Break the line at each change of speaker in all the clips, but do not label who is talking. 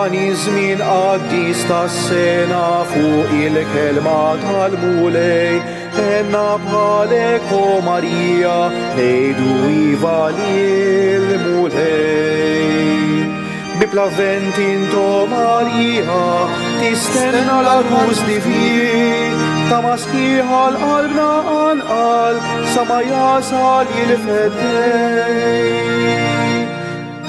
f'dani żmien qaddis tas-sena fuq il-kelma tal-mulej enna bħalek o Marija ngħidu iva lill-mulej. Bi plavent intom Marija tistenna l-arħus divin ta' maskiħa l-qalbna anqal sa ma jasal il-fedej.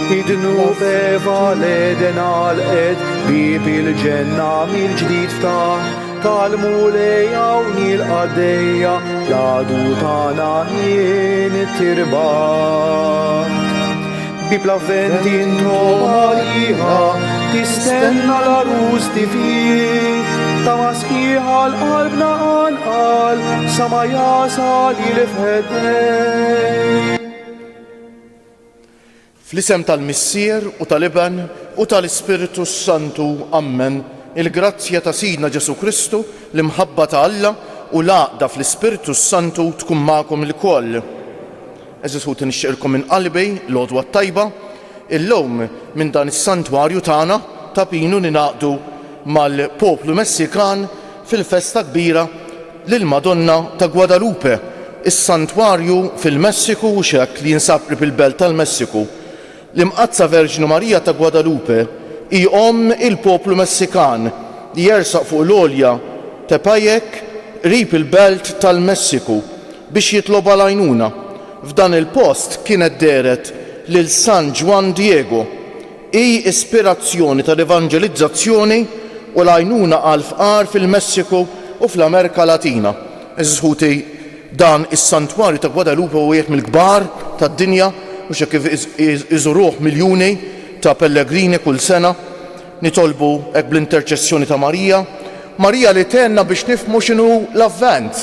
Idnu feva l-eden għal-qed bib il-ġenna mil-ġdid ftaħ tal-mulej hawn il-qaddejja l-għadu tagħna jien it-tirbat. Bi plavent intom Marija tistenna l-arus divin ta' maskiħa l-qalbna anqal sa ma jasal il-fedej.
Fl-isem tal-Missier u tal-Iben u tal-Ispiritu Santu, Amen. Il-grazzja ta' Sidna Ġesu Kristu, l-imħabba ta' Alla u l-għaqda fl-Ispiritu Santu tkun magħkom il-koll. Eżisħu tinixxirkom minn qalbi l-għodwa tajba, illum minn dan is-santwarju tagħna ta' pinu ninaqdu mal-poplu Messikan fil-festa kbira lil Madonna ta' Guadalupe, is-santwarju fil-Messiku u xekk li jinsab bil-belt tal-Messiku. L-imqazza Verġnu Marija ta' Guadalupe hi il-poplu Messikan li jersaq fuq l-olja Tepajek qrib il-belt tal-Messiku biex jitlob għal-għajnuna. F'dan il-post kienet deret lil San Juan Diego, hi ispirazzjoni tal-evanġelizzazzjoni u l-għajnuna għal-fqar fil-Messiku u fl-Amerika Latina. Eżisħuti dan is-santwarju ta' Guadalupe u wieħed mill-kbar tad-dinja u xa kif iżuruh miljuni ta' pellegrini kull sena, nitolbu hekk bl-interċessjoni ta' Marija. Marija li tenna biex nifhmu x'inhu l-avvent.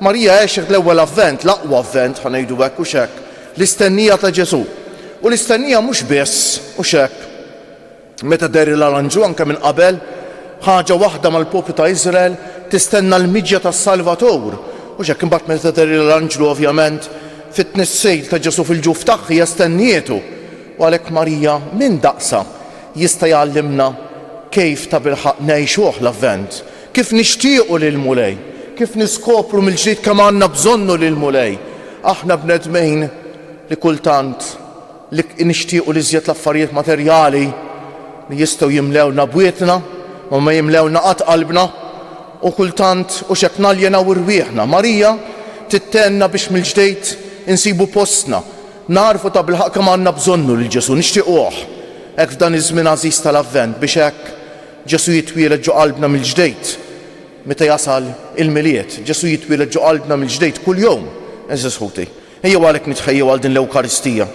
Marija għexet l-ewwel avvent, l-aqwa avvent ħanejdu hekk u x'hekk, l-istennija ta' Ġesu. U l-istennija mhux biss u x'hekk. Meta deri l-aranġu anke minn qabel, ħaġa waħda mal-poplu ta' Iżrael tistenna l-miġja tas-Salvatur. U x'hekk imbagħad meta deri l-aranġlu ovvjament fit-tnissejl ta' Ġesu fil-ġuf tagħha jastennijietu. U għalhekk Marija min daqsa jista' jgħallimna kif ta' bilħaq ngħixuh l-avvent, kif nixtiequ lil-mulej, kif niskopru mill-ġdid kemm għandna bżonnu lil-mulej. Aħna bnedmejn li kultant li nixtiequ li żjed l-affarijiet materjali li jistgħu jimlewna bwietna u ma jimlewna qatt qalbna u kultant u x'hekk naljenaw irwieħna. Marija tittenna biex mill-ġdid insibu postna, narfu ta' bilħaq kemm għandna bżonnu lil Ġesu, nixtiequh. Hekk f'dan iż-żmien għażiż tal-avvent biex hekk Ġesu jitwieled ġo qalbna mill-ġdejt. Meta jasal il-miliet, Ġesu jitwieled ġo qalbna mill-ġdejt kull jum. Eżis ħuti, ejjew għalhekk nitħejjew għal din l-Ewkaristija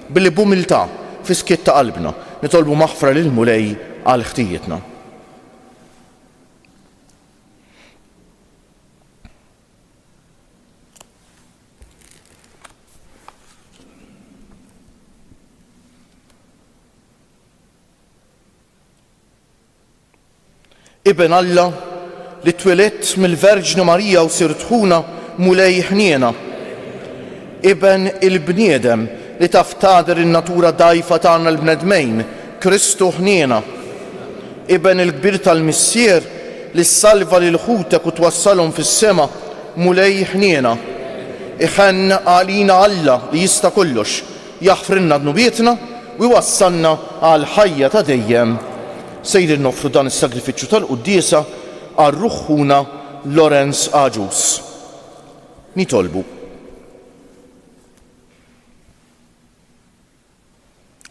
billi b'umiltà fi skiet ta' qalbna nitolbu maħfra lil mulej għal ħtijietna. Iben Alla li twelett mill-Verġnu Marija u sirt ħuna mulej ħniena. Iben il-bniedem li taf tagħder in-natura dgħajfa tagħna l-bnedmejn, Kristu ħniena. Iben il-kbir tal-Missier li ssalva lil ħutek u twassalhom fis-sema mulej ħniena. Iħenn għalina Alla li jista' kollox, jaħfrilna dnubietna u jwassalna għal ħajja ta' dejjem. Sejri nofru dan is-sagrifiċċju tal-quddiesa għar-ruħħuna Lorenz Aġus. Nitolbu.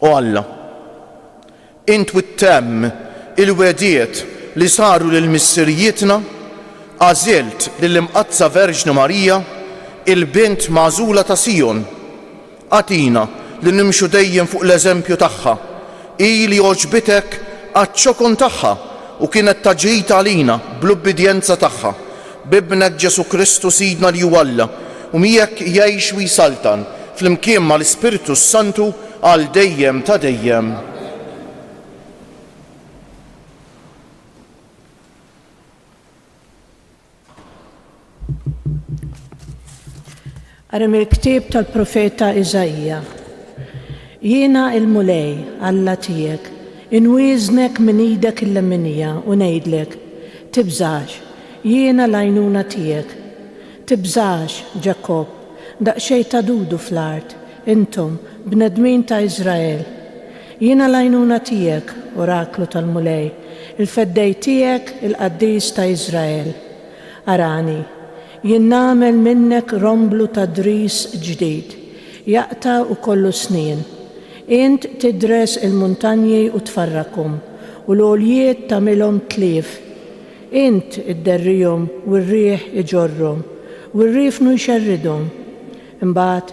O Alla, int wittemm il-wedijiet li saru lil missirijietna, għażilt lill-imqazza Verġnu Marija, il-bint magħżula ta' Sijon. Għatina li nimxu dejjem fuq l-eżempju tagħha, hi li oġbitek għaċ-ċokun tagħha u kienet taġġita għalina bl-ubbidjenza tagħha b'ibnek Ġesu Kristu Sidna li hu Alla u miegħek jgħix u jsaltan fl-imkien mal-Ispiritu Santu għal dejjem ta' dejjem.
Għarem il-ktib tal-profeta Iżajja. Jiena il-mulej Alla tiegħek, inwiżnek minn idek il-leminija u ngħidlek, tibżax, jiena l-għajnuna tiegħek. Tibżax, Ġakob, daqsxejn ta' dudu fl-art, intom bnedmin ta' Iżrael. Jiena l-għajnuna tiegħek, oraklu tal-mulej, il-feddej tiegħek il-qaddis ta' Iżrael. Arani, jien nagħmel minnek romblu ta' dris ġdid, jaqta' u kollu snien. Int tidres il-muntanji u tfarrakum, u l-għoljiet tagħmilhom tlief. Int idderrihom u r-riħ iġorrhom, u r-riefnu jxerridhom. Imbagħad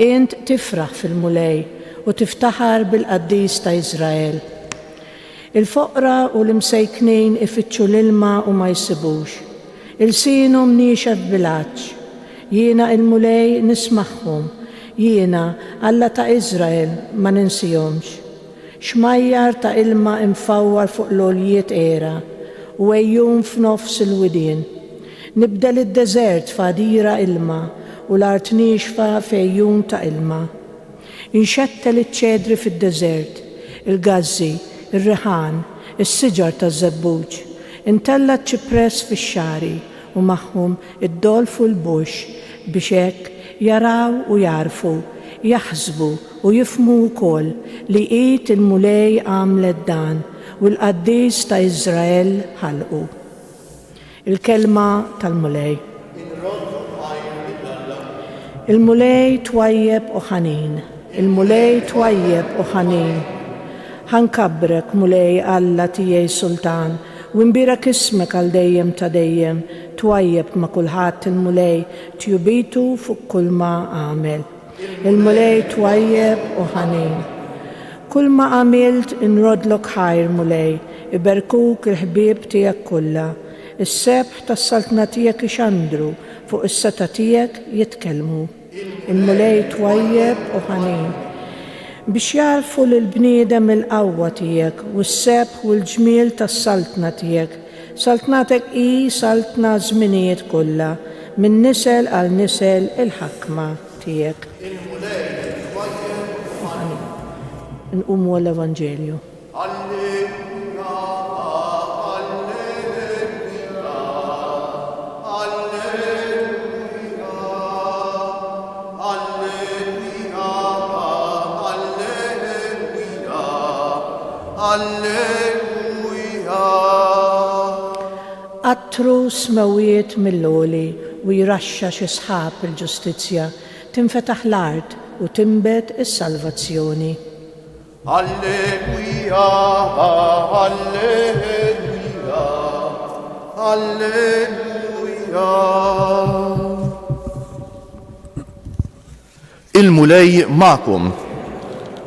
int tifraħ fil-mulej u tiftaħar bil-qaddis ta' Iżrael. Il-foqra u l-imsejknin ifittxu l-ilma u ma jsibux. Il-sinhom niexef bilaċ. Jiena il-mulej nismagħhom. Jiena Alla ta' Iżrael ma ninsihomx. Xmajjar ta' ilma imfawwar fuq l-għoljiet era u għejjun f'nofs il-widien. Nibdel id-deżert f'għadira ilma u l-art nixfa f'għejjun ta' ilma. Inxettel iċ-ċedri fid-deżert, il-gazzi, ir-riħan, is-siġar taż-żebbuġ. Intella ċipress fix-xari u magħhom id-dolfu l-bux biex hekk jaraw u jarfu, jaħsbu u jifhmu wkoll li qiegħed il-mulej għamlet dan u l-qaddis ta' Iżrael ħalqu. Il-kelma tal-mulej. Il-mulej twajjeb u ħanin, il-mulej twajjeb u ħanin. Ħankabbrek mulej Alla tiegħi Sultan u nbirek ismek għal dejjem ta' dejjem, twajjeb ma' kulħadd il-mulej tjubitu fuq kull ma għamel. Il-mulej twajjeb u ħanin. Kull ma għamilt inrodlok ħajr mulej, iberkuk il-ħbieb tiegħek kollha. Is-sebħ tas-saltna tiegħek ixandru, fuq is-seta tiegħek jitkellmu. Il-mulej twajjeb u ħanin. Biex jarfu l-bniedem il-qawwa tiegħek u s-sebħ u l-ġmiel tas-saltna tiegħek. Saltnatek hi saltna żminijiet kollha, minn nisel għal nisel il-ħakma tiegħek. Nqumu l-Evanġelju. Attru smawiet mill-oli u jraxxa xi sħab il-ġustizzja, tinfetaħ l-art u timbet is-salvazzjoni.
Alleluja, alleluja, alleluja. Il-mulej ma'kom.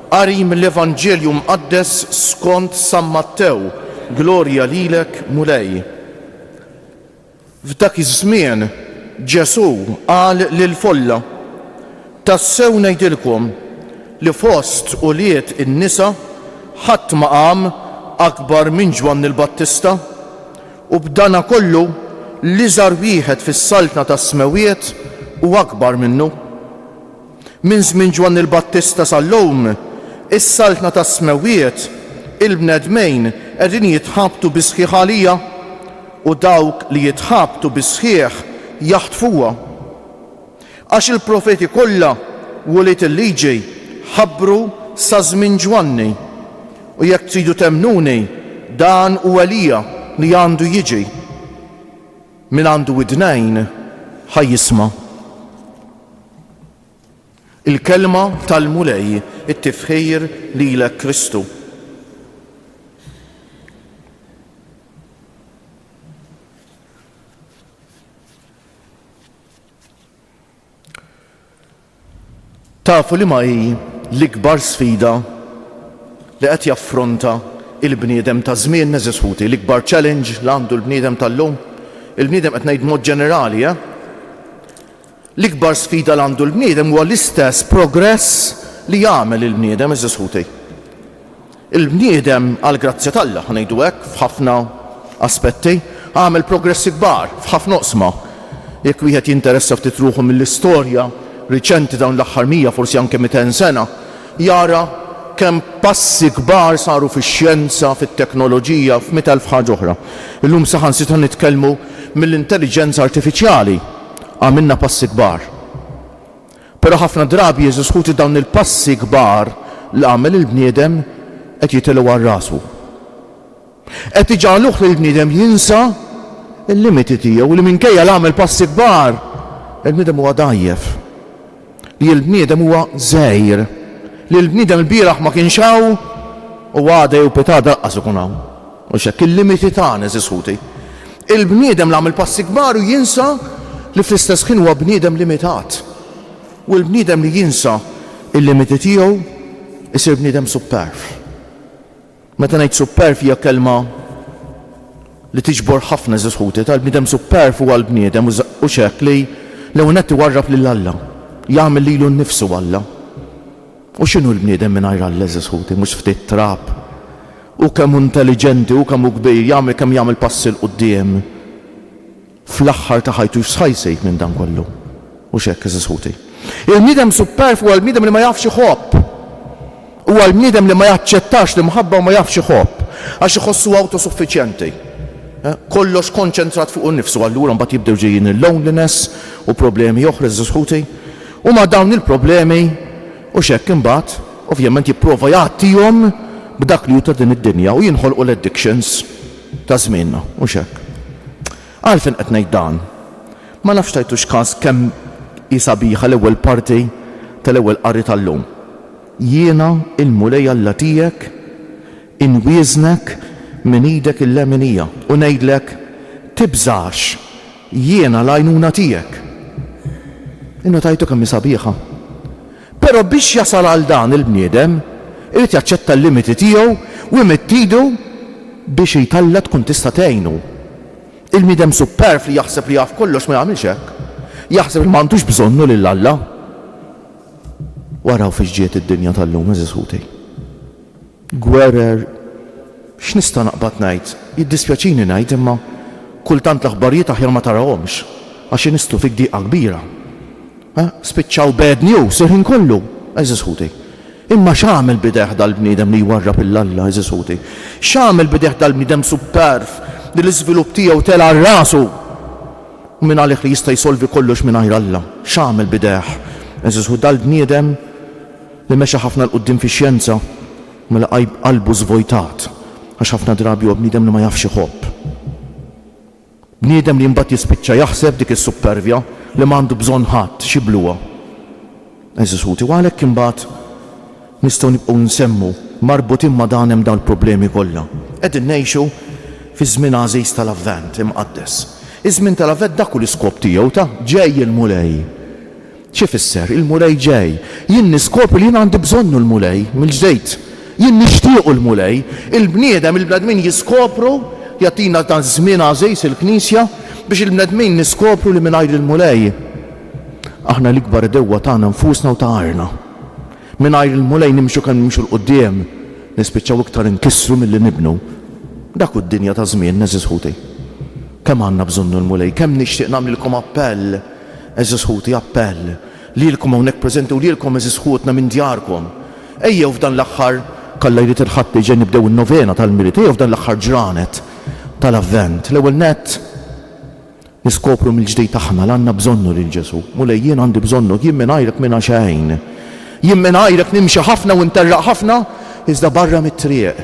Qari mill-Evanġelju mqaddes skont San Mattew, glorja lilek mulej. F'dak iż-żmien Ġesu qal lil-folla, tassew ngħidilkom li fost uliet in-nisa ħadd ma qam akbar minn Ġwann il-Battista u b'dana kollu l-iżgħar wieħed fis-saltna tas-smewiet u akbar minnu. Minn żmien Ġwann il-Battista sal-lewm is-saltna tas-smewiet il-bnedmejn qegħdin jitħabtu bi sħiħ għalija u dawk li jitħabtu bi sħiħ jaħtfuha. Għax il-profeti kollha wuliet il-liġi ħabbru sa żmien Ġwanni u jekk tridu temnuni dan huwa Elija li għandu jiġi. Min għandu widnejn ħajjisma'. Il-kelma tal-mulej it-tifħir lilek Kristu. Tafu li ma hi l-ikbar sfida li qed jaffronta il-bniedem ta' żmien neżisħuti, l-ikbar challenge li għandu l-bniedem tal-lum. Il-bniedem qed ngħid mod ġenerali, L-ikbar sfida li għandu l-bniedem huwa l-istess progress li jagħmel il-bniedem eżisħuti. Il-bniedem għall-grazzja t'Alla ngħidu hekk f'ħafna aspetti għamel progressi kbar f'ħafna oqsma. Jekk wieħed jinteressa ftit ruħu mill-istorja riċenti dawn l-aħħar 100 forsi anke 200 sena, jara kemm passi kbar saru fix-xjenza, fit-teknoloġija, f'100,000 ħaġa oħra. Illum saħansitra nitkellmu mill-intelligenza artifiċjali għamilna passi kbar. Però ħafna drabi jeżiskuti dawn il-passi kbar li għamel il-bniedem qed jitilgħu għal rasu. Qed iġgħaluh li l-bniedem jinsa il-limiti tiegħu li minkejja l-għamel passi kbar il-bniedem huwa dajjef. Li l-bniedem huwa żgħir. Li l-bniedem il-bieraħ ma kienx hawn u għada jew petada daqqas ikun hawn. U x'hekk il-limiti tagħna eżiskuti. Il-bniedem l-għamel passi kbar u jinsa li fl-istess ħin huwa bniedem limitat. U l-bniedem li jinsa il-limiti tiegħu isir bniedem superf. Meta ngħid superf hija kelma li tiġbor ħafna eżiskuti tal-bniedem superf huwa l-bniedem u x'hekk li l-ewwel iwarrab lil Alla, jagħmel lilu nnifsu Alla. U x'inhu l-bniedem mingħajr Alla eżiskuti, mhux ftit trab. U kemm intelligenti u kemm hu kbir kemm jagħmel passi l quddiem. Fl-aħħar ta' ħajtu x'ħajsejt minn dan kollu. U x'hekk eżiskuti. Il-bniedem superf huwa l-bniedem li ma jafx iħobb. Huwa l-bniedem li ma jaċċettax l-imħabba u ma jafx iħobb għax iħossu autosuffiċjenti. Kollox konċentrat fuq innifsu allura mbagħad jibdew ġejjin il-loneliness u problemi oħra eżiskuti. U ma dawn il-problemi u x'hekk imbagħad ovvjament jipprova jagħtihom b'dak li hu ta' din id-dinja u jinħolqu l-addictions ta' żmienna u x'hekk. Għalfejn qed ngħid dan. Ma nafx tajtux każ kemm sabiħa l-ewwel parti tal-ewwel qari tal-lum. Jiena il-mulej Alla tiegħek inwieznek minn idek il-leminija u ngħidlek tibżax jiena l-għajnuna tiegħek. Innu tajtu kemm sabiħa. Però biex jasal għal dan il-bniedem irid jaċċetta l-limiti tiegħu u jmittidu biex jitalla tkun tista' tgħinu. Il-bniedem superf li jaħseb li jaf kollox ma jagħmilx hekk. Jaħseb li m'għandux bżonnu lil Alla. Waraw fiex ġiet id-dinja tal-lum eżiskuti. Gwerer, x'nista' naqbad ngħid? Jiddispjaċini ngħid imma kultant l-aħbarijiet aħjar ma tarawhomx għax inistu fik diqa kbira. Spiċċaw bad news il-ħin kollu eżiskuti. Imma x'għamel bideħ dal-bniedem li jwarrab il-Alla eżiskuti? X'għamel bideħ dal-bniedem superf li l-iżvilupp tiegħu tela rasu minn għalih li jista' jsolvi kollox mingħajr Alla. X'għamel bideħ eżiskuti dal-bniedem li mexa ħafna l-qudiem fix-xjenza mela qalbu żvojtat għax ħafna drabi huwa bniedem li ma jafx iħobb. Bniedem li mbagħad jispiċċa jaħseb dik is-supervja li m'għandu bżonn ħadd xibluha. Eżiskuti u għalhekk imbagħad nistgħu nibqgħu nsemmu marbutin ma' dan hemm dawn il-problemi kollha. Qegħdin ngħixu fi żmien għażiż tal-Avvent imqaddes. Iż-żmien tal-Avvent dak hu l-iskop tiegħu ta' ġej il-mulej. X'ifisser il-mulej ġej? Jien niskopri li jien għandi bżonnu l-mulej mill-ġdejt. Jien nixtiequ l-mulej. Il-bniedem il-bnedmin jiskopru jagħtina ta' żmien għażiż il-Knisja biex il-bnedmin niskopru li mingħajr il-mulej. Aħna l-ikbar dewwa tagħna nfusna u tagħarna. Mingħajr il-mulej nimxu kemm nimxu l-qudiem, nispiċċaw iktar inkissru milli nibnu. Dak hu d-dinja ta' żmien eżiskuti. Kemm għandna bżonnu l-mulej, kemm nixtieq nagħmlilkom appell, eżiskuti appell, lilkom hawnhekk preżenti u lilkom eżiskutna minn djarkom. Ejjew f'dan l-aħħar kollha jrid il-ħadd li ġej nibdew in-novena tal-Milit, ejjew f'dan l-aħħar ġranet tal-Avvent. L-ewwel nett niskopru mill-ġdid aħna l għandna bżonnu lil Ġesu. Mulej jien għandi bżonnu, jien mingħajrek minna xejn. Jien mingħajrek nimxi ħafna u nterraq ħafna, iżda barra mit-triq.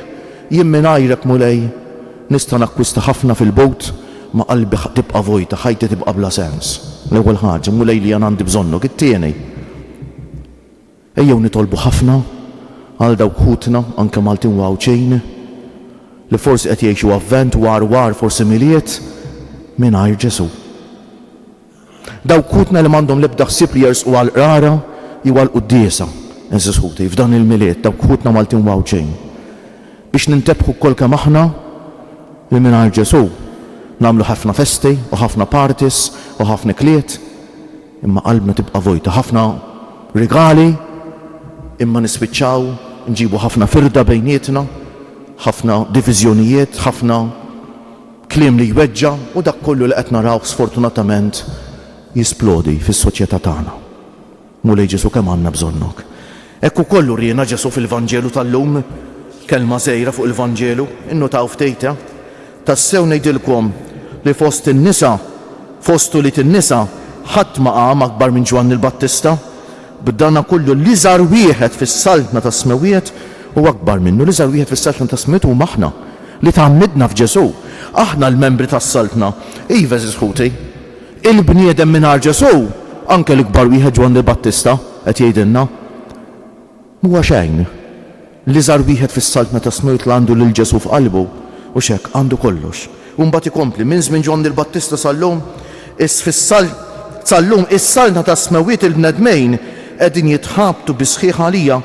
Jien mingħajrek mulej nista' nakkwista ħafna fil-bowt ma qalbi tibqa' vojta, ħajti tibqa' bla sens. L-ewwel ħaġa mulej li jien għandi bżonnu, it-tieni. Ejjew nitolbu ħafna għal dawk ħutna anke Maltin Wawċejn li forsi qed jgħixu avvent war forsi miliet mingħajr Ġesu. Dawk ħutna li m'għandhom l-ebda ħsieb li jersqu għal qrara jew għal quddiesa eżiskuti f'dan il-miliet dawk ħutna Maltin Wawċejn. Biex nintebħu wkoll kemm aħna li mingħajr Ġesu nagħmlu ħafna festi u ħafna parties u ħafna kliet imma qalbna tibqa' vojta, ħafna rigali imma nispiċċaw nġibu ħafna firda bejnietna, ħafna diviżjonijiet, ħafna kliem li jweġġa u dak kollu li qed naraw sfortunatament jisplodi fis-soċjetà tagħna. Mulej Ġesu kemm għandna bżonnok. Ekku kollu rina Ġesu fil-Vanġelu tal-lum, kelma żejra fuq il-Vanġelu, innu ta' ftejta. Tassew ngħidilkom li fost in-nisa, fostu li tin-nisa ħadd ma qam akbar minn Ġwann il-Battista. B'dana kollu li żar wieħed fis-saltna ta' smewiet u akbar minnu li żar wieħed fis-saltna ta' smewiet huma aħna li tgħammidna f'Ġesu. Aħna l-membri tas-saltna. Iva żisħuti, il-bniedem mingħajr Ġesu anke l-ikbar wieħed Ġwann il-Battista qed jgħidilna. Huwa xejn li żar wieħed fis-saltna ta' smewiet li għandu lil Ġesu f'qalbu u x'hekk għandu kollox. U mbagħad ikompli minn żmien Ġwann il-Battista sal-lum sal-lum is-saltna ta' smewiet il-bnedmejn qegħdin jitħabtu bi sħiħ għalija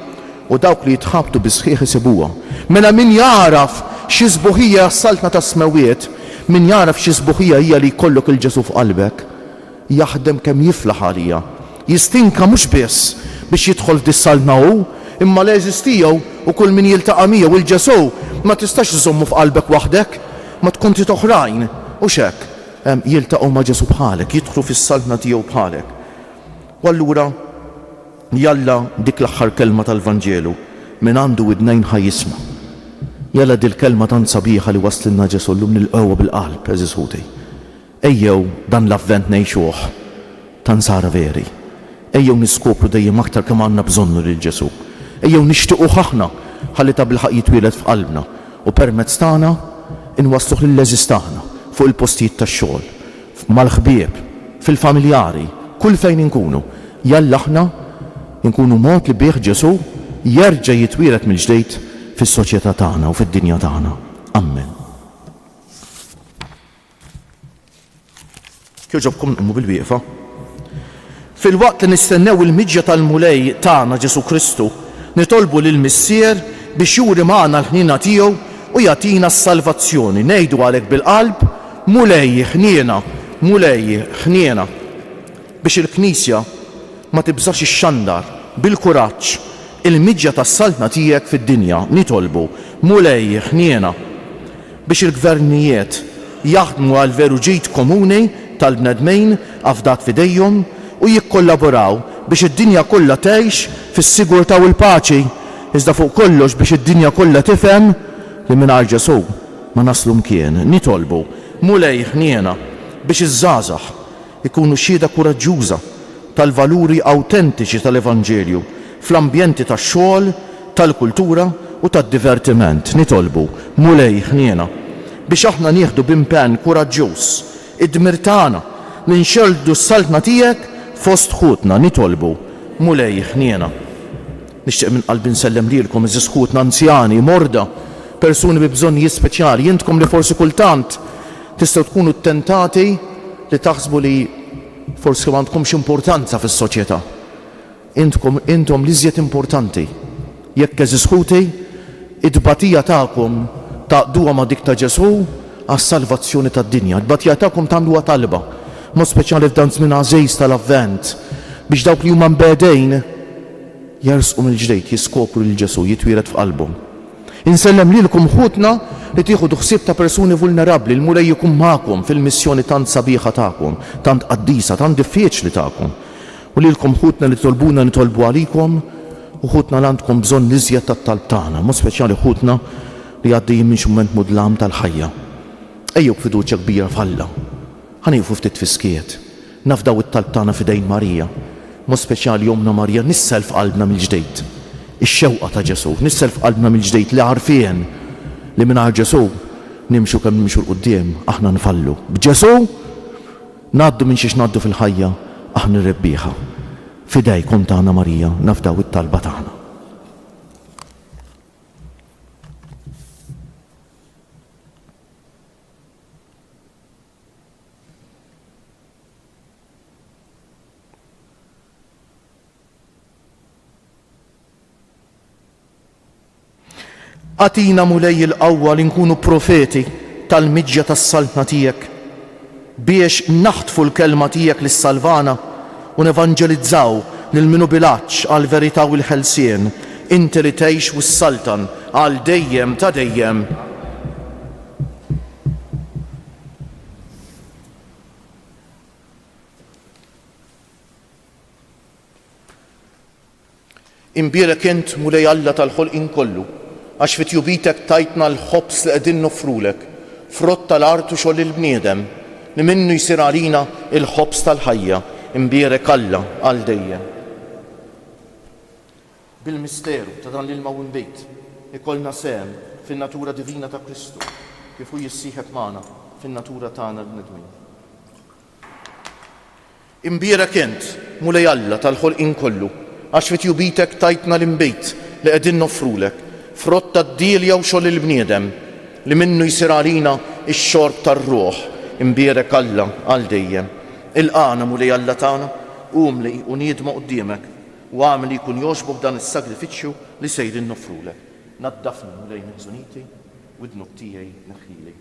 u dawk li jitħabtu bi sħiħ isibuha. Mela min jaraf xi sbuħija s-saltna ta' smewiet, min jaraf xi sbuħija hija li jkollok il-Ġesu f'qalbek, jaħdem kemm jiflaħ għalija. Jistinka mhux biss biex jidħol f'dis-saltna hu, imma l-eżistijaw u kull min jiltaqa' miegħu il-Ġesu ma tistax iżommu f'qalbek waħdek, ma tkun tit oħrajn u x'hekk jiltaqgħu ma' Ġesu bħalek, jidħlu fis-saltna tiegħu bħalek. U allura jalla dik l-aħħar kelma tal-Vanġelu min għandu widnejn ħajjisma'. Jalla dil kelma tant sabiħa li waslilna Ġesu llum nilqgħuha bil-qalb eżis ħuti. Ejjew dan l-avvent ngħixuh tan sara veri. Ejjew niskopru dejjem aktar kemm għandna bżonnu lil Ġesu. Ejjew nixtiequ aħna ħalli ta' bil-ħaq jitwieled f'qalbna u permezz tagħna inwassluh lill-leżis tagħna fuq il-postijiet tax-xogħol, mal-ħbieb, fil-familjari, kull fejn inkunu. Jalla aħna nkunu mod li bih Ġesu jerġa' jitwieled mill-ġdid fis-soċjetà tagħna u fid-dinja tagħna. Amen. Kjoġobkom nqummu bil-wieqfa. Fil-waqt li nistennew il-miġja tal-mulej tagħna Ġesu Kristu, nitolbu lil Missier biex juri magħna l-ħniena tiegħu u jagħtina s-salvazzjoni. Ngħidu għalhekk bil-qalb, mulej ħniena biex il-Knisja ma tibżax ix-xandar bil-kuraġġ il-miġja tas-saltna tiegħek fid-dinja. Nitolbu mulej ħniena biex il-gvernijiet jaħdmu għal veru ġid komuni tal-bnedmejn afdat fidejhom u jikkollaboraw biex id-dinja kollha tgħix fis-sigurtà u l-paċi, iżda fuq kollox biex id-dinja kollha tifhem li mingħajr Ġesu ma naslu mkien. Nitolbu mulej ħniena biex iż-żgħażagħ ikunu xhieda kuraġġuża tal-valuri awtentiċi tal-Evanġelju fl-ambjenti tax-xogħol, tal-kultura u tad-divertiment. Nitolbu mulej ħniena biex aħna nieħdu b'impenn kuraġġuż id-dmir tagħna li nxeldu s-saltna tiegħek fost ħutna. Nitolbu mulej ħniena. Nixtieq minn qalbi nsellem lilkom iżis ħutna anzjani, morda, persuni bi bżonnijiet speċjali, jintkom li forsi kultant tistgħu tkunu ttentati li taħsbu li forsi ma għandkomx importanza fis-soċjetà. Intom li żjed importanti. Jekk eżis ħuti, id-batija tagħkom taqduha ma' dik ta' Ġesu għas-salvazzjoni tad-dinja. Id-batija tagħkom tagħmluha talba, mod speċjali f'dan żmien għażejs tal-Avvent, biex dawk li huma mbedejn jersqu mill-ġdejt, jiskopru lil Ġesu, jitwieled f'qalbhom. Insellem lilkom ħutna li tieħdu ħsieb ta' persuni vulnerabbli, l-mulej jkun magħkom fil-missjoni tant sabiħa tagħkom, tant qaddisa, tant diffiċli tagħkom. U lilkom ħutna li tolbuna nitolbu għalikom u ħutna li għandkom bżonn iżjed tat-talb tagħna, mod speċjali ħutna li għaddejjin minn xi mument mudlam tal-ħajja. Ejjew b'fiduċja kbira f'Alla. Ħanieqfu ftit fiskiet, nafdaw it-talb tagħna f'idejn Marija, mod speċjali jomna Marija nissel f'qalbna mill-ġdejt. Ix-xewqa ta' Ġesu, nissel f'qalbna mill-ġdejt li għarfien li mingħajr Ġesu nimxu kemm nimxu l-qudiem aħna nfallu. B'Ġesu ngħaddu minn xiex ngħaddu fil-ħajja aħna rebbieħa. Fidejkom tagħna Marija nafdaw it-talba tagħna. Għatina mulej il-qawwa li nkunu profeti tal-miġja tas-saltna tiegħek biex naħtfu l-kelma tiegħek lis-salvana u nevanġelizzaw lil minu bilaċċ għal verità u l-ħelsien, inti li tgħix u s-saltan għal dejjem ta' dejjem. Imbierek int mulej Alla tal-ħolqien kollu, għax fit-jubitek tajtna l-ħobs li qegħdin nofrulek, frott tal-art u xogħol il-bniedem, li minnu jsir għalina il-ħobs tal-ħajja, imbierek Alla għal dejjem. Bil-misteru ta' dan l-ilma u nbejt, ikollna sehem fin-natura divina ta' Kristu, kif hu jissieħeb magħna fin-natura tagħna l-bnedmin. Imbierek int mulej Alla tal-ħolqien kollu, għax fit-jubitek tajtna l-imbejt li qegħdin nofrulek, frott tad-dilja u xogħol il-bniedem, li minnu jsir għalina x-xorb tar-ruħ, imbierek Alla għal dejjem. Il-qana mulej Alla tagħna, umli u niedma quddiemek, u għamli jkun jogħġbok dan is-sagrifiċċju li sejrin nofrulek. Naddafni mulej miħżuniti u d-dnub tiegħi neħħili.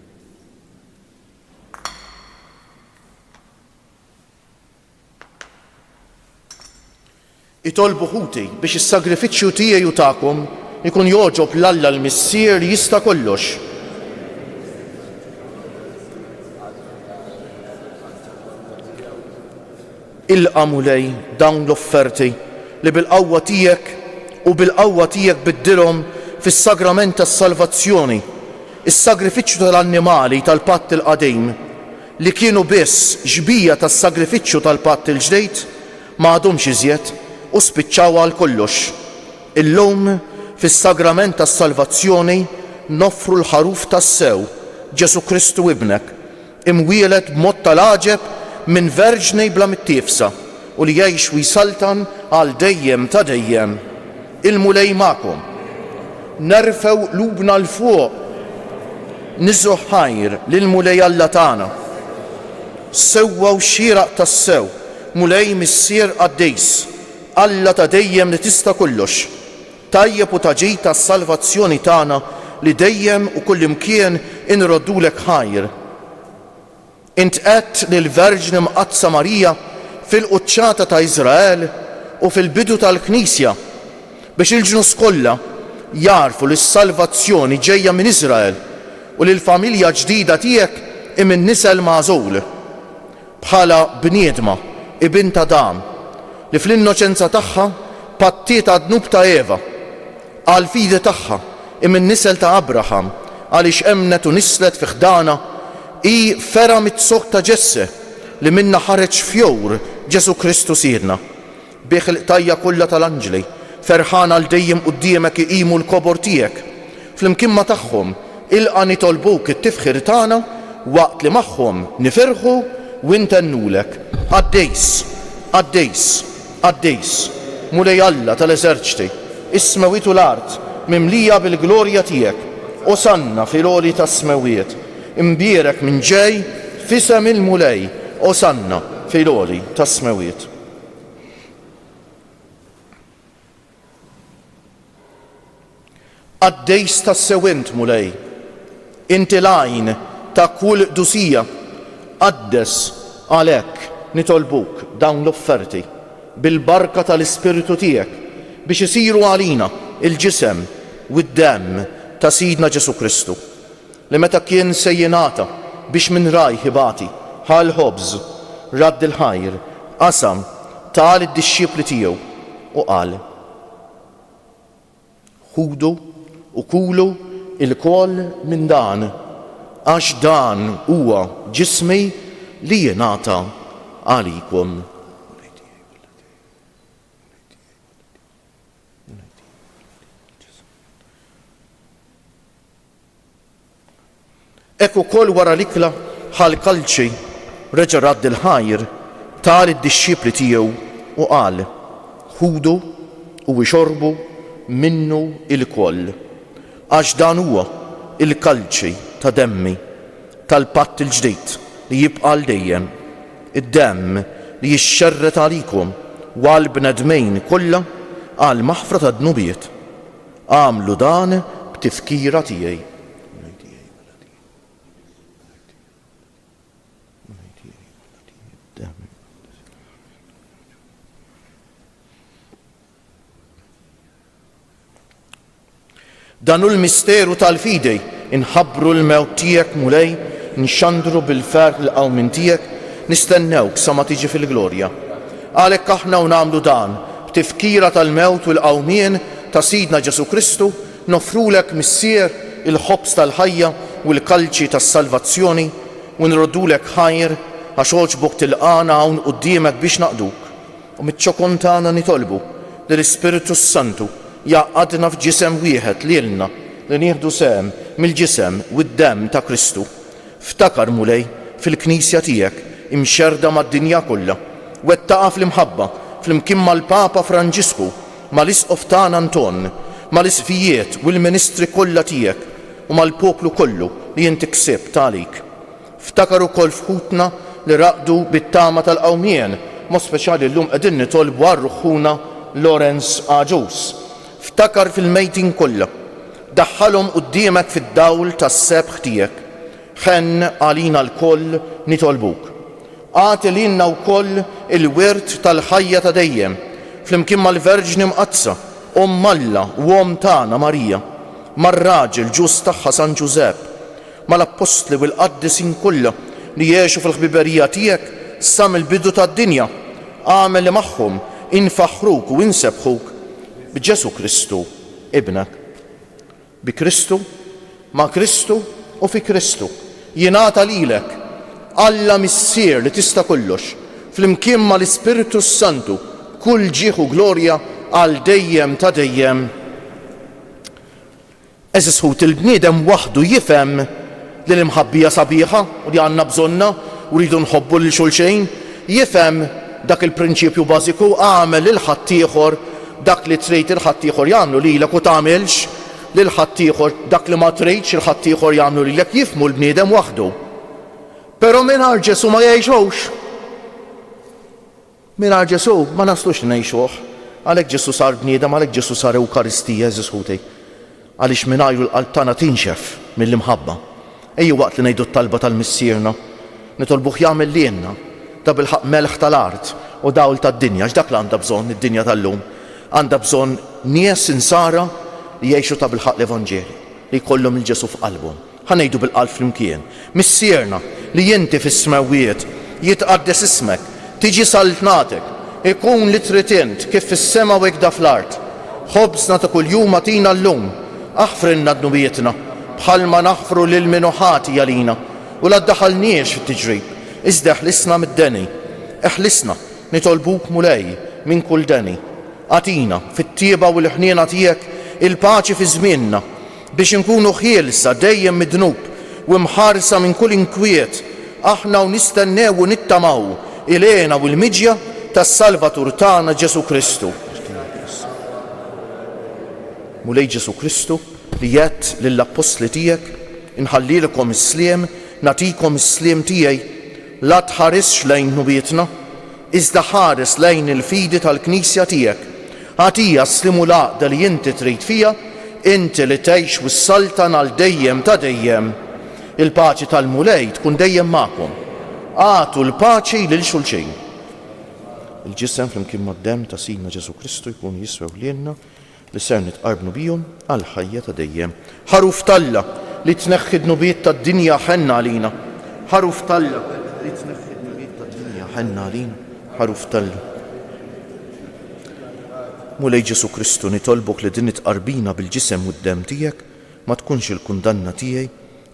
Itolbu ħuti biex is-sagrifiċċju tiegħi u tagħkom ikun jogħġob l-Alla l-Missier li jista' kollox. Ilqa' mulej dawn l-offerti li bil-qawwa tiegħek u bil-qawwa tiegħek biddilhom fis-sagrament tas-salvazzjoni, is-sagrifiċċju tal-annimali tal-patt il-qadiem li kienu biss ġbija tas-sagrifiċċju tal-patt il-ġdejd m'għadhomx iżjed u spiċċaw għal kollox. Illum fis-sagrament tas-salvazzjoni noffru l-ħaruf tas-sew Ġesu Kristu ibnek, imwieled b'mod tal-għaġeb minn verġnej bla mittiefsa u li jgħix u jsaltan għal dejjem ta' dejjem. Il-mulej magħkom. Nerfew lubna l-fuq, niżru ħajr lill-mulej Alla tagħna. Sewwa u xieraq tas-sew, mulej missier għaddejs, Alla ta' dejjem li tista' kollox, tajjeb u taġid tas-salvazzjoni tagħna li dejjem u kullimkien inroddulek ħajr. Int qed lill-Verġni Mqaddsa Marija fil-quċċata ta' Iżrael u fil-bidu tal-Knisja biex il-ġnus kollha jarfu li s-salvazzjoni ġejja minn Iżrael u li l-familja ġdida tiegħek minn nisel magħżul bħala bniedma ibn ta' Adam li fl-innoċenza tagħha pattiet għad-dnub ta' Eva, għal fidi tagħha minn nisel ta' Abraham għaliex emnet u nislet fi ħdana i fera mit-soħ ta' Ġesse li minna ħareġ fjowr Ġesu Kristu sirna. Bih il-qtajja kollha tal-anġli ferħana għal dejjem quddiemek iqimu l-kobor tiegħek. Flimkien ma' tagħhom ilqa' nitolbuk it-tifħir tagħna waqt li magħhom nifirħu u intennulek. Għaddejs, mulej Alla tal-eżerċti, is-smewiet u l-art mimlija bil-glorja tiegħek, osanna fil-għoli tas-smewiet, imbierek minn ġej fisem il-mulej, osanna fil-għoli tas-smewiet. Għaddejs tas-sewint mulej, inti lajn ta' kull dusija, għaddes għalhekk nitolbuk dawn l-offerti bil-barka tal-Ispiritu tiegħek biex isiru għalina il-ġisem u d-demm ta' Sidna Ġesu Kristu li meta kien se jingħata biex minn raj ħibati ħal ħobż radd il-ħajr qasam tal id-dixxiepli tiegħu u qal: ħudu u kulu il-koll minn dan għax dan huwa ġismi li jingħata għalikom. Ekku kol wara l-ikla ħal-kalċi reġa' radd il-ħajr tal id-dixxiepli tiegħu u qal: ħudu u ixorbu minnu il-koll għax dan huwa il-kalċi ta' demmi tal-patt il-ġdid li jibqa' l dejjem, id-demm li jixxerret għalikom u għal bnedmejn kollha għal maħfra ta' dnubiet. Għamlu dan b'tifkira tiegħi. Dan hu l-misteru tal-fidej inħabbru l-mewt tiegħek mulej, nxandru bil-fer l-qawmin tiegħek, nistennewk sa ma tiġi fil-glorja. Għalhekk aħna u nagħmlu dan b'tifkira tal-mewt u l-qawmien ta' Sidna Ġesu Kristu, nofrulek missier il-ħobs tal-ħajja u l-kalċi tas-salvazzjoni u nroddulek ħajr għax oġbok tilqana hawn quddiemek biex naqduk. U mit-ċokon tagħna nitolbu li l-Ispiritu Santu jaqgħadna f'ġisem wieħed lilna li nieħdu sehem mill-ġisem u d-demm ta' Kristu. Ftakar mulej fil-Knisja tiegħek imxerda mad-dinja kollha, wettaqa fl-imħabba flimkien mal-Papa Franġisku, mal-Isqof tagħna Anton, mal-isfijiet u l-ministri kollha tiegħek u mal-poplu kollu li inti ksibt għalik. Ftakar ukoll fħutna li raqdu bit-tama tal-qawmien, mod speċjali llum qegħdin nitolbu għar-ruħħuna Lawrence Aġus. Ftakar fil-mejtin kollha, daħħalhom quddiemek fid-dawl tas-sebħ tiegħek. Ħenn għalina l-koll nitolbuk. Għati lilna wkoll il-wirt tal-ħajja ta' dejjem, flimkien mal-Verġni Mqazza, Alla u tagħna Marija, mar-raġel ġust tagħha San Ġusepp, mal-Apostli u l-Qaddisin kollha li jgħixu fil-ħbiberija tiegħek sa mill-bidu tad-dinja. Għamel li magħhom infaħruk u insebħuk b'Ġesu Kristu ibnek. Bi Kristu, ma' Kristu u fi Kristu jingħata lilek Alla missier li tista' kollox, flimkien mal-Ispiritu Santu, kull ġieħ u glorja għal dejjem ta' dejjem. Eżis ħut il-bniedem waħdu jifhem li l-imħabbija sabiħa u li għandna bżonna u rridu nħobbu lil xulxejn, jifhem dak il-prinċipju bażiku għamel lil ħaddieħor dak li trid il-ħaddieħor jagħmlu lilek u tagħmilx lil ħaddieħor dak li ma tridx il-ħaddieħor jagħmlu lilek, jifhmu l-bniedem waħdu. Però mingħajr Ġesu ma jgħixux. Mingħajr Ġesu ma naslux ngħixuh. Għalhekk Ġesu sar bniedem, għalhekk Ġesu sar Ewkaristija eżis ħutej. Għaliex mingħajru l-qalb tagħna tinxef mill-imħabba. Ejju waqt li ngħidu t-talba tal-missierna, nitolbuh jagħmel lilna ta' bil-ħaq melħ tal-art u dawl tad-dinja, x'dak li għandha bżonn id-dinja tal-lum. Għandha bżonn nies insara li jgħixu ta' bil-ħaq l-Evanġeli, li jkollhom il-Ġesu f'qalbhom. Ħanejdu bil-qalb flimkien. Missierna li inti fis-smawiet jitqaddes ismek, tiġi saltnatek, ikun li trid int kif fis-sema u hekk fl-art. Ħobżna ta' kuljum atina llum, aħfrilna dnubietna bħalma naħfru lil min ħati għalina u la ddaħħalniex fit-tiġrib, iżda ħlisna mid-deni. Eħlisna nitolbuk mulej minn kull deni. Atina fit-tieba u l-ħniena tiegħek il-paċi fi żmienna biex inkunu ħielsa dejjem mid-dnub u mħarsa minn kull inkwiet, aħna u nistennew u nittamaw ilena u l-miġja tas-Salvatur tagħna Ġesu Kristu. Mulej Ġesu Kristu li jett lill-Apostli tiegħek inħallilkom is-sliem, natikom is-sliem tiegħi, la tħarisx lejn nubietna, iżda ħares lejn il-fidi tal-Knisja tiegħek. Għatija slimu l-għaqda li inti trid fija, inti li tgħix wis-saltan għal dejjem ta' dejjem. Il-paċi tal-mulej tkun dejjem magħkom. Għatu l-paċi lil xulxejn. Il-ġisem flimkien mad-demm ta' Sidna Ġesu Kristu jkun jiswew lilna li ser nitqarbnu bihom għal ħajja ta' dejjem. Ħaruf Talla li tneħħi d-nubiet tad-dinja ħenna għalina. Ħaruf Talla li tneħħi d-nubiet tad-dinja ħenna għalina. Ħaruf Talla. Mulej Ġesu Kristu nitolbok li din tqarbina bil-ġisem u d-demm tiegħek ma tkunx il-kundanna tiegħi,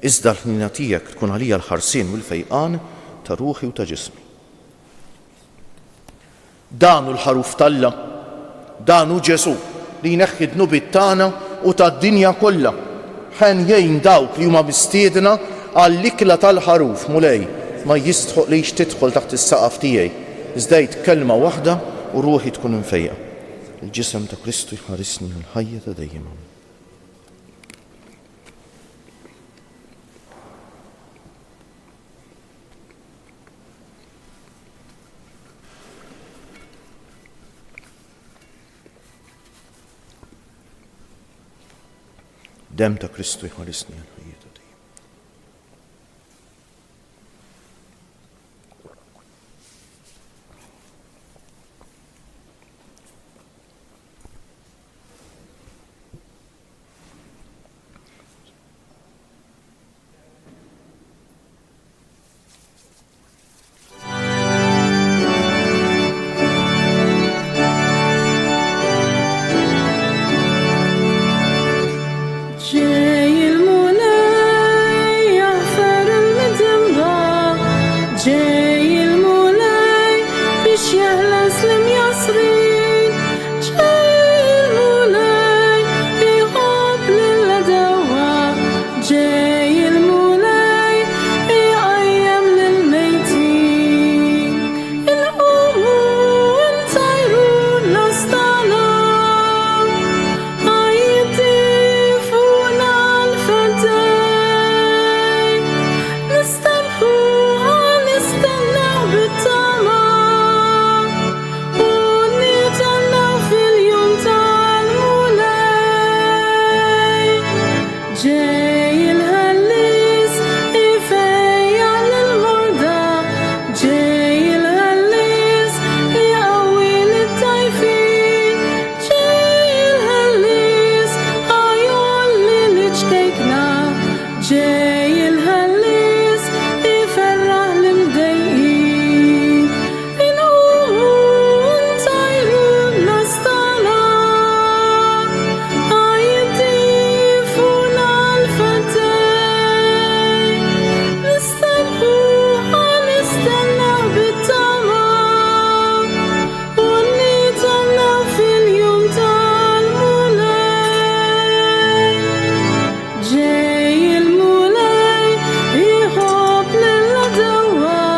iżda l-ħnina tiegħek tkun għalija l-ħarsien u l-fejqan ta' ruħi u ta' ġismi. Danu l-ħaruf Talla, danu Ġesu li jneħħi d-nubiet tagħna u tad-dinja kollha. Ħen jgħin dawk li huma mistiedna għall-ikla tal-ħaruf mulej ma jistħoq li tidħol taħt is-saqaf tiegħi. Iżda kelma waħda u ruħi tkun infejqa. Il-ġisem ta' Kristu jħarisni l-ħajja ta' dejjem. Dem ta' Kristu jħarisni l-ħajja ta' dejjem.
جاي المولاي يقيم للميتين القوموا انطيروا لسطنا هيضيفونا الفتاي نسترخوا نستنى بالطمع ونتنى في اليوم تاع المولاي جاي الهليس يفيع للمرضى جاي الهليس يقوي للضعيفين جاي الهليس هيولي لشكيكنا جاي الهليس يفرح المضايقين نقوموا نطيروا لسطنا هيضيفونا الفتاي نسترخوا نستنى بالطمع ونتنى في اليوم تاع المولاي جاي المولاي يحب للعدوى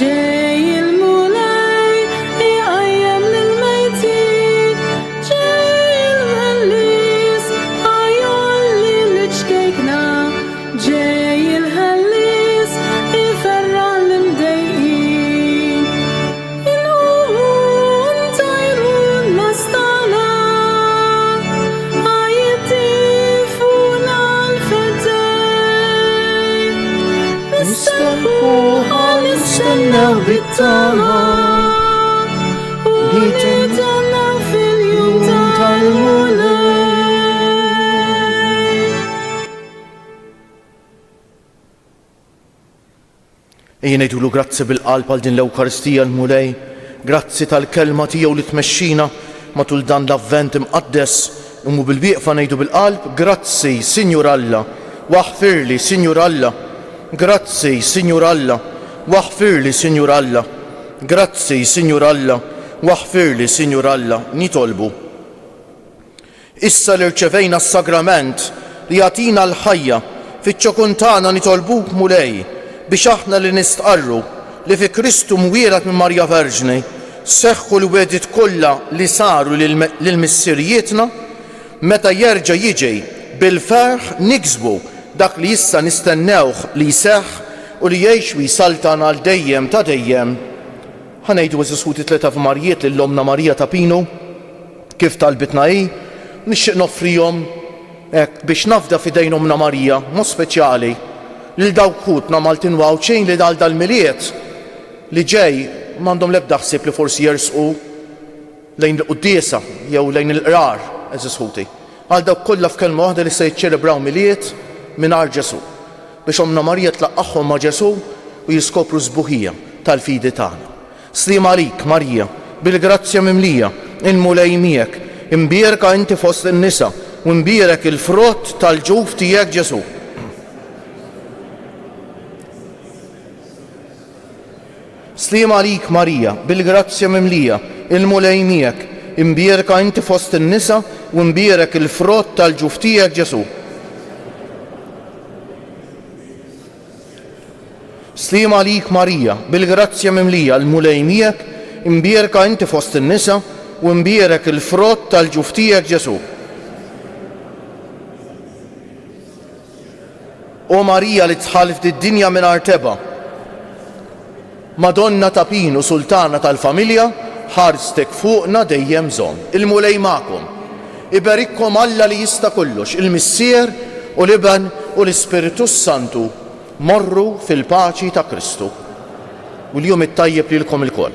جاي المولاي يقيم للميتين جاي الهليس هيولي لشكيكنا جاي الهليس يفرح المضايقين نقوموا نطيروا لسطنا هيضيفونا الفتاي نسترخوا نستنى بالطمع ونتنى في اليوم تاع المولاي
Ejja ngħidulu grazzi bil-qalb għal din l-Ewkaristija l-Mulej, grazzi tal-kelma tiegħu li tmexxina matul dan l-avvent imqaddes, u bil-wieqfa ngħidu bil-qalb, grazzi Sinjur Alla, waħfirli Sinjur Alla, grazzi Sinjur Alla, waħfirli Sinjur Alla, grazzi Sinjur Alla, waħfirli Sinjur Alla, nitolbu. Issa li rċevejna s-sagrament li jagħtina l-ħajja fiċ-ċokun tagħna nitolbuk Mulej biex aħna li nistqarru li fi Kristu mwierat minn Marja Verġni seħħu l-wedit kollha li saru lill-missirijietna meta jerġa' jiġi bil-ferħ niksbu dak li issa nistennewh li jseħħ u li jgħix u jsaltan għal dejjem ta' dejjem. Ħanejdu eżiskuti tleta f'Marijiet lill-Omna Marija ta' Pinu kif talbitna hi, nixtieq noffrihom biex nafda f'idejn Omna Marija mod speċjali lil dawk ħutna Maltin waw xejn li dal-miliet li ġej m'għandhom l-ebda ħsieb li forsi jersqu lejn il-quddiesa jew lejn il-qrar eżiskuti. Għal dawk kollha f'kelma waħda li se jiċċelebraw miliet mingħajr Ġesu biex Omna Marija tlaqqaħħom ma' Ġesu u jiskopru sbuħija tal-fidi tagħna. Sliem għalik Marija, bil-grazzja mimlija, il-Mulej miegħek, imbierka inti fost in-nisa u imbierek il-frott tal-ġuf tiegħek Ġesu. Sliem għalik Marija, bil-grazzja mimlija, il-Mulej miegħek, imbierka inti fost in-nisa u imbierek il-frott tal-ġuf tiegħek Ġesu. Sliem għalik Marija, bil-grazzja mimlija, il-Mulej miegħek, imbierka inti fost in-nisa u imbierek il-frott tal-ġuf tiegħek Ġesu. O Marija li tħalf did-dinja mingħajr teba, Madonna ta' Pinu, sultana tal-familja, ħarstek fuqna dejjem żomm. Il-Mulej magħkom. Iberikkom Alla li jista' kollox, il-Missier u l-Iben u l-Ispiritu Santu. Morru fil-paċi ta' Kristu. U l-jum it-tajjeb lilkom ilkoll.